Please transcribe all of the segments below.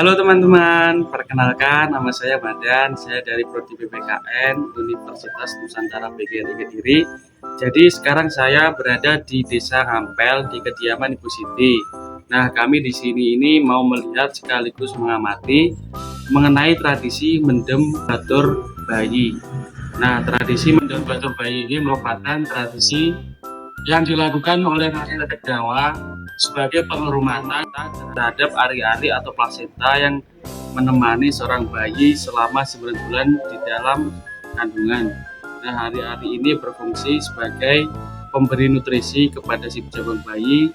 Halo teman-teman, perkenalkan nama saya Madan, saya dari Prodi PPKN Universitas Nusantara PGRI Kediri. Jadi sekarang saya berada di Desa Ngampel di kediaman Ibu Siti. Nah, kami di sini ini mau melihat sekaligus mengamati mengenai tradisi mendem batur bayi. Nah, tradisi mendem batur bayi ini merupakan tradisi yang dilakukan oleh masyarakat Jawa sebagai penghormatan terhadap ari-ari atau plasenta yang menemani seorang bayi selama 9 bulan di dalam kandungan. Nah, ari-ari ini berfungsi sebagai pemberi nutrisi kepada si jabang bayi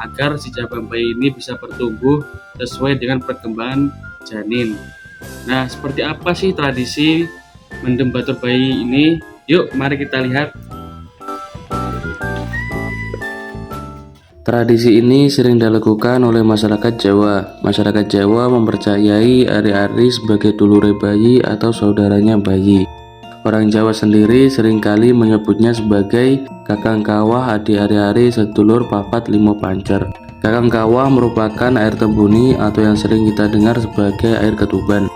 agar si jabang bayi ini bisa bertumbuh sesuai dengan perkembangan janin. Nah, seperti apa sih tradisi mendem batur bayi ini? Yuk, mari kita lihat. Tradisi ini sering dilakukan oleh masyarakat Jawa. Masyarakat Jawa mempercayai ari-ari sebagai dulure bayi atau saudaranya bayi. Orang Jawa sendiri seringkali menyebutnya sebagai kakang kawah adi ari-ari sedulur papat limo pancer. Kakang kawah merupakan air tembuni atau yang sering kita dengar sebagai air ketuban.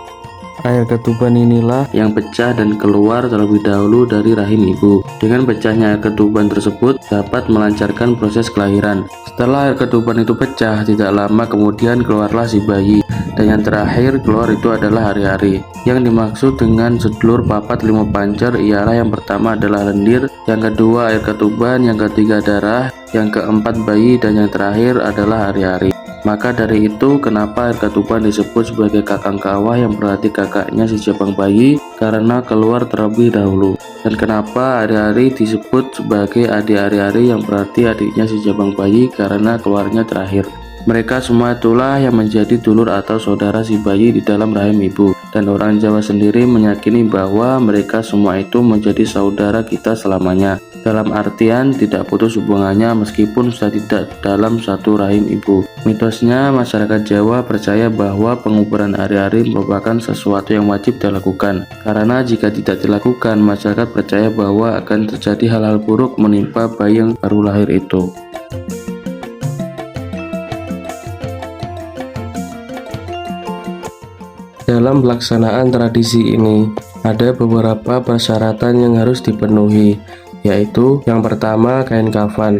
Air ketuban inilah yang pecah dan keluar terlebih dahulu dari rahim ibu. Dengan pecahnya air ketuban tersebut dapat melancarkan proses kelahiran. Setelah air ketuban itu pecah, tidak lama kemudian keluarlah si bayi. Dan yang terakhir keluar itu adalah ari-ari. Yang dimaksud dengan sedulur papat limo pancer ialah yang pertama adalah lendir, yang kedua air ketuban, yang ketiga darah, yang keempat bayi, dan yang terakhir adalah ari-ari. Maka dari itu kenapa air ketuban disebut sebagai kakang kawah yang berarti kakaknya si jabang bayi karena keluar terlebih dahulu. Dan kenapa ari-ari disebut sebagai adik ari-ari yang berarti adiknya si jabang bayi karena keluarnya terakhir. Mereka semua itulah yang menjadi dulur atau saudara si bayi di dalam rahim ibu. Dan orang Jawa sendiri meyakini bahwa mereka semua itu menjadi saudara kita selamanya. Dalam artian tidak putus hubungannya meskipun sudah tidak dalam satu rahim ibu. Mitosnya masyarakat Jawa percaya bahwa penguburan ari-ari merupakan sesuatu yang wajib dilakukan. Karena jika tidak dilakukan, masyarakat percaya bahwa akan terjadi hal-hal buruk menimpa bayi yang baru lahir itu. Dalam pelaksanaan tradisi ini, ada beberapa persyaratan yang harus dipenuhi, yaitu yang pertama kain kafan.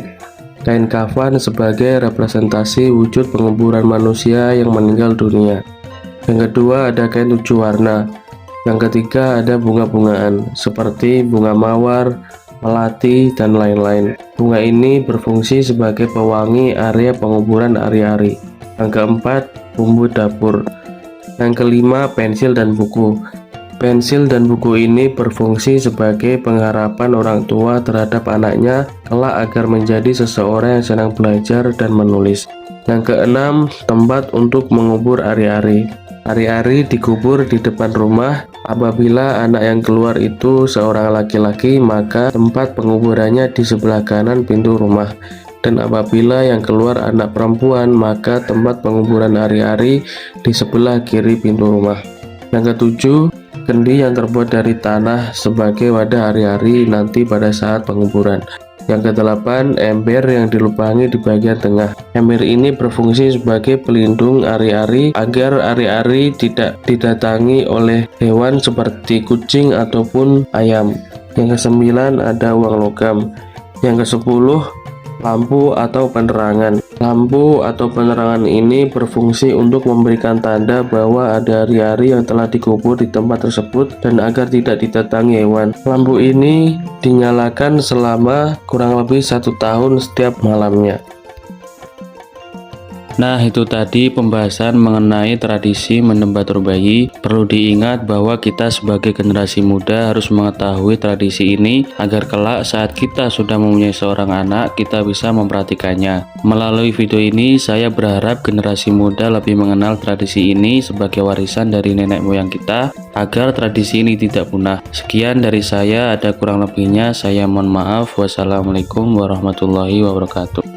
Kain kafan sebagai representasi wujud penguburan manusia yang meninggal dunia. Yang kedua ada kain 7 warna. Yang ketiga ada bunga-bungaan seperti bunga mawar, melati, dan lain-lain. Bunga ini berfungsi sebagai pewangi area penguburan ari-ari. Yang keempat bumbu dapur. Yang kelima pensil dan buku. Pensil dan buku ini berfungsi sebagai pengharapan orang tua terhadap anaknya kelak agar menjadi seseorang yang senang belajar dan menulis. Yang keenam, tempat untuk mengubur ari-ari. Ari-ari dikubur di depan rumah. Apabila anak yang keluar itu seorang laki-laki, maka tempat penguburannya di sebelah kanan pintu rumah. Dan apabila yang keluar anak perempuan, maka tempat penguburan ari-ari di sebelah kiri pintu rumah. Yang ketujuh, kendi yang terbuat dari tanah sebagai wadah ari-ari nanti pada saat penguburan. Yang kedelapan, ember yang dilubangi di bagian tengah. Ember ini berfungsi sebagai pelindung ari-ari agar ari-ari tidak didatangi oleh hewan seperti kucing ataupun ayam. Yang kesembilan, ada uang logam. Yang kesepuluh, lampu atau penerangan. Lampu atau penerangan ini berfungsi untuk memberikan tanda bahwa ada ari-ari yang telah dikubur di tempat tersebut dan agar tidak didatangi hewan. Lampu ini dinyalakan selama kurang lebih 1 tahun setiap malamnya. Nah, itu tadi pembahasan mengenai tradisi mendem batur bayi. Perlu diingat bahwa kita sebagai generasi muda harus mengetahui tradisi ini agar kelak saat kita sudah mempunyai seorang anak, kita bisa memperhatikannya. Melalui video ini, saya berharap generasi muda lebih mengenal tradisi ini sebagai warisan dari nenek moyang kita agar tradisi ini tidak punah. Sekian dari saya, ada kurang lebihnya saya mohon maaf. Wassalamualaikum warahmatullahi wabarakatuh.